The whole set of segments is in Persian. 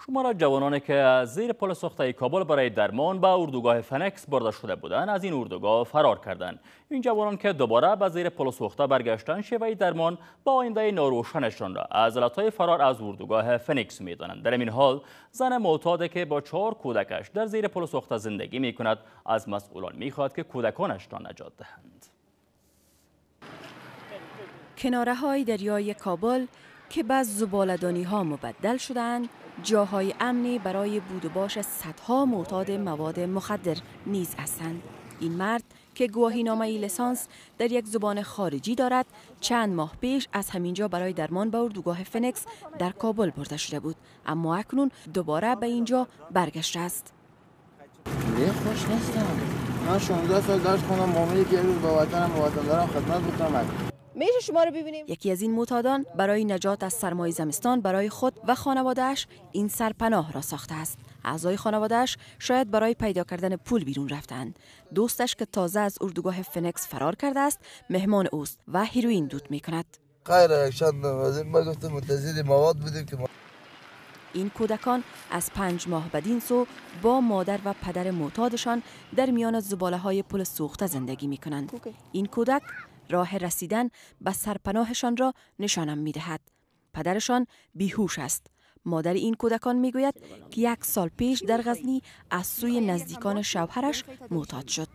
شمار جوانانی که از زیر پل سوخته کابل برای درمان به اردوگاه فنکس برده شده بودند از این اردوگاه فرار کردند. این جوانان که دوباره به زیر پل سوخته برگشتند شیوه درمان با آینده ناروشنشان را از علتهای فرار از اردوگاه فنکس می‌دانند. در این حال زن معتادی که با 4 کودکش در زیر پل سوخته زندگی می‌کند از مسئولان می‌خواهد که کودکانش را نجات دهند. کناره‌های دریای کابل که به زباله‌دانی‌ها مبدل شدند، جاهای امنی برای بود و باش صدها معتاد مواد مخدر نیز هستند. این مرد که گواهینامه لیسانس در یک زبان خارجی دارد، چند ماه پیش از همینجا برای درمان به اردوگاه فنکس در کابل برده شده بود، اما اکنون دوباره به اینجا برگشته است. خوش نیستم. من 16 سال درس خوندم، معامله که روز با وطنم و وطندارم خدمت بکنم. میشه شما رو ببینیم؟ یکی از این معتادان برای نجات از سرمای زمستان برای خود و خانواده‌اش این سرپناه را ساخته است. اعضای خانواده‌اش شاید برای پیدا کردن پول بیرون رفتند. دوستش که تازه از اردوگاه فنکس فرار کرده است، مهمان اوست و هیروئین دود می‌کند. خیر چند ما گفتم منتظر مواد بودیم که این کودکان از 5 ماه بدین سو با مادر و پدر معتادشان در میان زباله‌های پل سوخته زندگی می‌کنند. این کودک راه رسیدن به سرپناهشان را نشانم می‌دهد. پدرشان بیهوش است. مادر این کودکان میگوید که 1 سال پیش در غزنی از سوی نزدیکان شوهرش معتاد شد.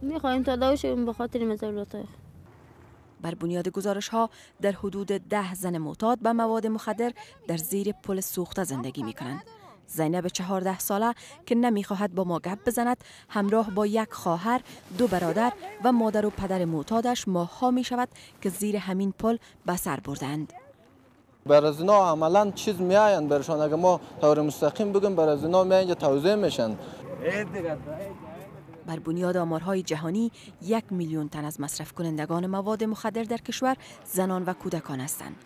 می‌خوایم تداوی شویم به خاطر مسئولیت. بر بنیاد گزارش‌ها در حدود 10 زن معتاد به مواد مخدر در زیر پل سوخته زندگی می‌کنند. زینب 14 ساله که نمی‌خواهد با ما گپ بزند، همراه با 1 خواهر، 2 برادر و مادر و پدر معتادش ماه‌ها می‌شود که زیر همین پل به سر بردند. بر از اینا عملاً چیز میآیند برشان، اگه ما طور مستقیم بگیم بر از اینا میآیند توضیح میشن. بر بنیاد آمارهای جهانی 1 میلیون تن از مصرف کنندگان مواد مخدر در کشور زنان و کودکان هستند.